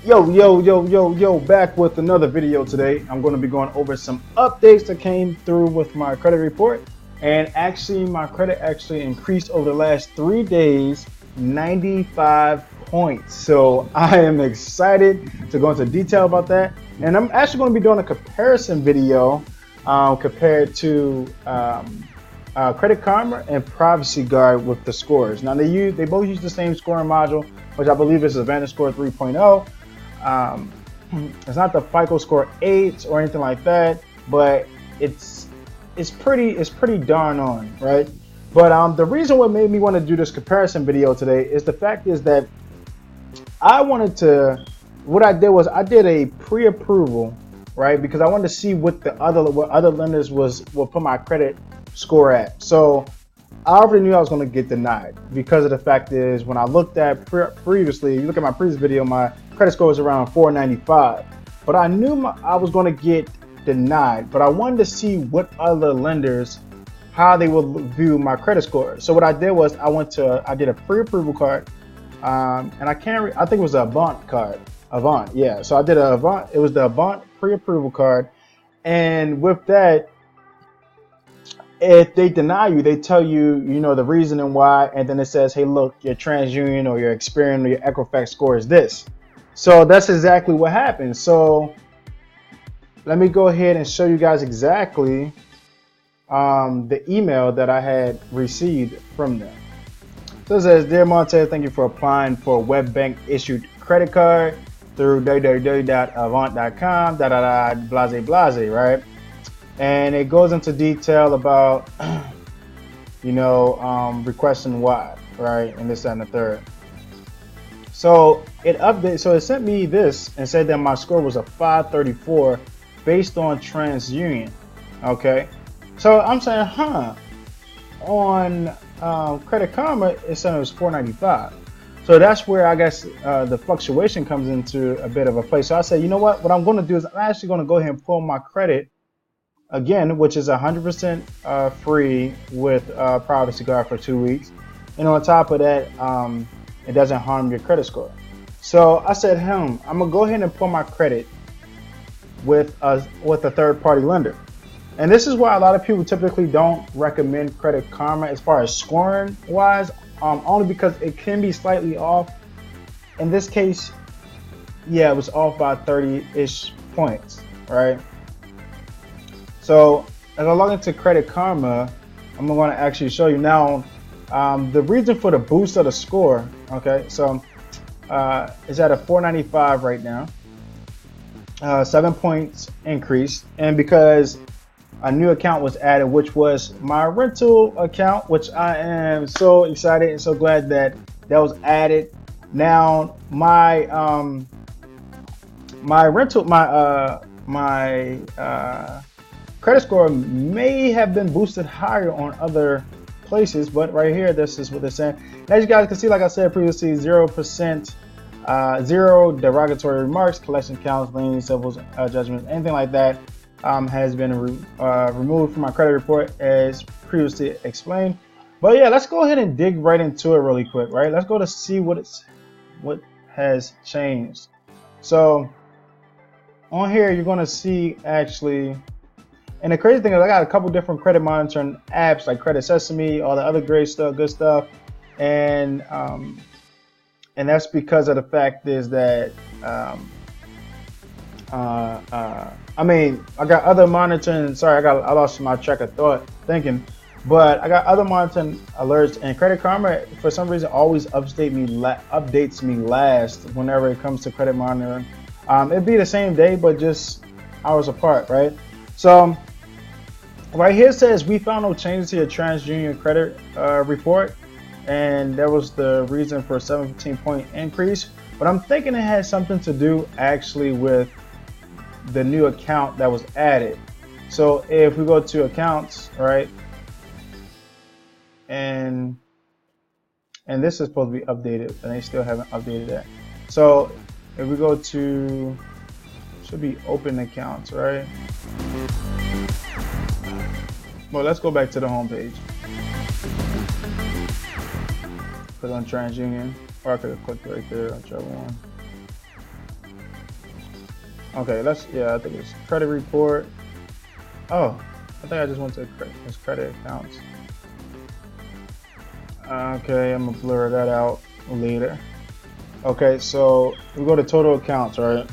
Yo, back with another video today. I'm going to be going over some updates that came through with my credit report. And actually, my credit actually increased over the last 3 days, 95 points. So I am excited to go into detail about that. And I'm actually going to be doing a comparison video compared to Credit Karma and Privacy Guard with the scores. Now they both use the same scoring module, which I believe is Advantage Score 3.0. It's not the FICO Score 8 or anything like that, but it's pretty darn on, right? But the reason what made me want to do this comparison video today is the fact is that what I did was I did a pre-approval, right? Because I wanted to see what other lenders will put my credit score at. So I already knew I was going to get denied because of the fact is when I looked at previously, you look at my previous video, my credit score was around 495, but I knew I was going to get denied, but I wanted to see what other lenders, how they would view my credit score. So what I did was I did a pre-approval card, and I think it was the Avant card. Avant, yeah. So I did a Avant, it was the Avant pre-approval card, and with that, if they deny you, they tell you, the reason and why, and then it says, hey, look, your TransUnion or your Experian or your Equifax score is this. So that's exactly what happened. So let me go ahead and show you guys exactly the email that I had received from them. So it says, Dear Monte, thank you for applying for a web bank issued credit card through www.avant.com, blase, right? And it goes into detail about, requesting why, right? And this, that, and the third. So it sent me this and said that my score was a 534 based on TransUnion. Okay. So I'm saying, on Credit Karma, it said it was 495. So that's where I guess the fluctuation comes into a bit of a place. So I said, you know what I'm going to do is I'm actually going to go ahead and pull my credit again, which is 100% free with Privacy Guard for 2 weeks, and on top of that, it doesn't harm your credit score. So I said, I'm gonna go ahead and pull my credit with a third-party lender, and this is why a lot of people typically don't recommend Credit Karma as far as scoring wise, only because it can be slightly off. In this case, yeah, it was off by 30-ish points, right? So as I log into Credit Karma, I'm going to actually show you now the reason for the boost of the score. Okay, so it's at a 495 right now, 7 points increase, and because a new account was added, which was my rental account, which I am so excited and so glad that was added. Now my credit score may have been boosted higher on other places, but right here, this is what they're saying. And as you guys can see, like I said previously, 0%, zero derogatory remarks, collection counts, liens, civil judgments, anything like that has been removed from my credit report as previously explained. But yeah, let's go ahead and dig right into it really quick, right? Let's go to see what has changed. So on here, you're going to see actually. And the crazy thing is I got a couple different credit monitoring apps like Credit Sesame, all the other great stuff, good stuff. And that's because of the fact is that, I got other monitoring, I lost my track of thought thinking, but I got other monitoring alerts, and Credit Karma, for some reason, always updates me last whenever it comes to credit monitoring. It'd be the same day, but just hours apart, right? So right here says we found no changes to your TransUnion credit report, and that was the reason for a 17-point increase. But I'm thinking it has something to do actually with the new account that was added. So if we go to accounts, right, and this is supposed to be updated, and they still haven't updated that. So if we go to, should be open accounts, right? Well, let's go back to the home page. Put on TransUnion, or I could have clicked right there, whichever one. Okay, yeah, I think it's credit report. Oh, I think I just went to his credit accounts. Okay, I'm gonna blur that out later. Okay, so we go to total accounts, right?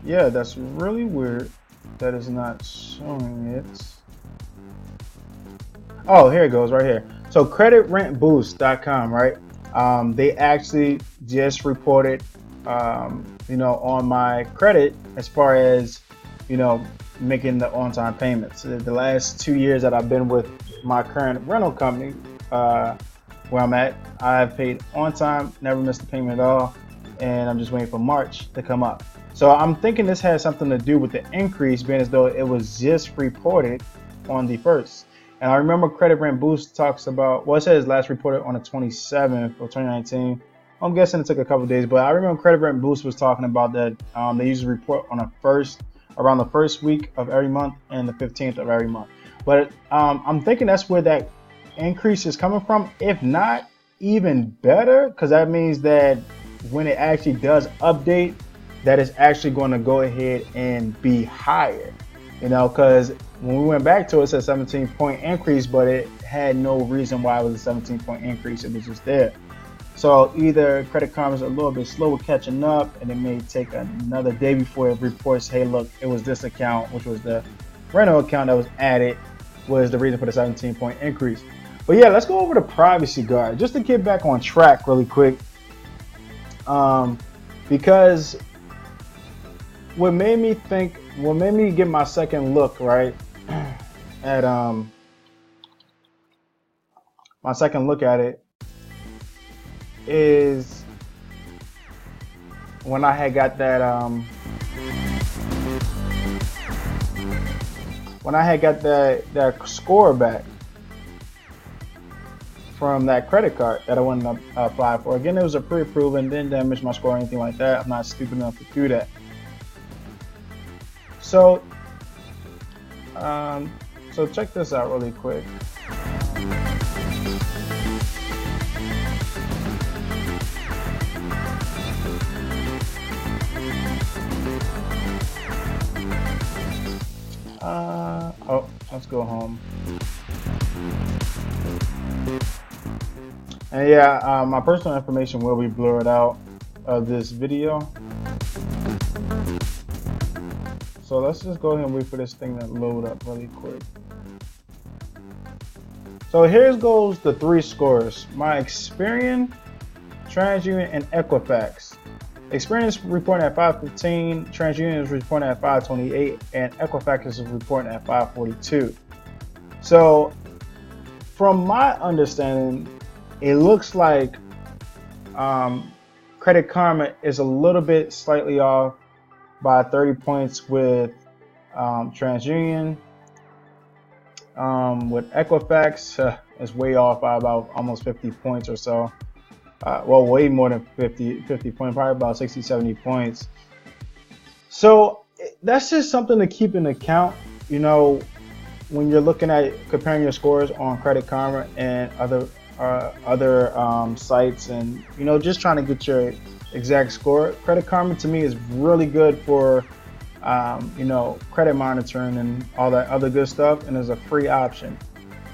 Yeah, that's really weird. That is not showing it. Oh, here it goes right here. So creditrentboost.com, right? They actually just reported, on my credit as far as, making the on-time payments. The last 2 years that I've been with my current rental company, where I'm at, I've paid on time, never missed a payment at all, and I'm just waiting for March to come up. So I'm thinking this has something to do with the increase, being as though it was just reported on the 1st. And I remember Credit Rent Boost talks about, well, it says last reported on the 27th of 2019. I'm guessing it took a couple of days, but I remember Credit Rent Boost was talking about that they usually report on around the first week of every month and the 15th of every month. But I'm thinking that's where that increase is coming from. If not, even better, because that means that when it actually does update, that is actually going to go ahead and be higher. Because when we went back to it, it's a 17-point increase, but it had no reason why it was a 17-point increase. It was just there. So either Credit Karma is a little bit slow with catching up, and it may take another day before it reports, hey, look, it was this account, which was the rental account that was added, was the reason for the 17-point increase. But yeah, let's go over the privacy guard just to get back on track really quick. Because what made me get my second look, right, at my second look at it is when I had got that that score back from that credit card that I wanted to apply for. Again, it was a pre-approved and didn't damage my score or anything like that. I'm not stupid enough to do that. So check this out really quick. Let's go home. And yeah, my personal information will be blurred out of this video. So let's just go ahead and wait for this thing to load up really quick. So here goes the 3 scores. My Experian, TransUnion, and Equifax. Experian is reporting at 515, TransUnion is reporting at 528, and Equifax is reporting at 542. So from my understanding, it looks like Credit Karma is a little bit slightly off by 30 points with TransUnion. With Equifax, it's way off by about almost 50 points or so. Well, way more than 50 points, probably about 60, 70 points. So that's just something to keep in account, when you're looking at comparing your scores on Credit Karma and other sites, and just trying to get your exact score. Credit Karma to me is really good for credit monitoring and all that other good stuff, and is a free option.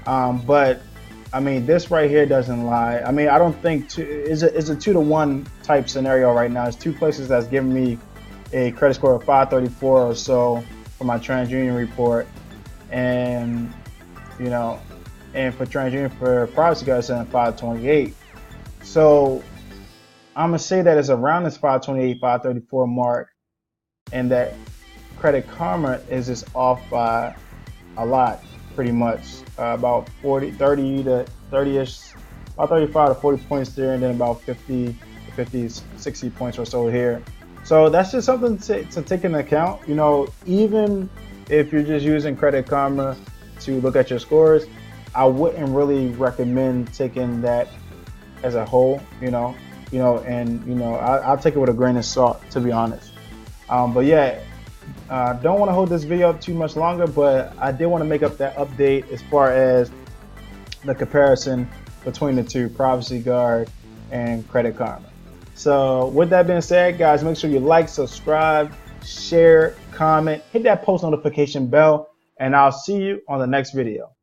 But I mean, this right here doesn't lie. I mean, I don't think it's a 2-to-1 type scenario right now. It's 2 places that's giving me a credit score of 534 or so for my TransUnion report, and and for TransUnion for privacy guys, it's 528. So I'm gonna say that it's around this 528, 534 mark, and that Credit Karma is just off by a lot, pretty much about 30 to 30ish, about 35 to 40 points there, and then about 50 to 50, 60 points or so here. So that's just something to take into account. Even if you're just using Credit Karma to look at your scores, I wouldn't really recommend taking that as a whole, I'll take it with a grain of salt, to be honest. But yeah, don't want to hold this video up too much longer, but I did want to make up that update as far as the comparison between the two, Privacy Guard and Credit Karma. So with that being said, guys, make sure you like, subscribe, share, comment, hit that post notification bell, and I'll see you on the next video.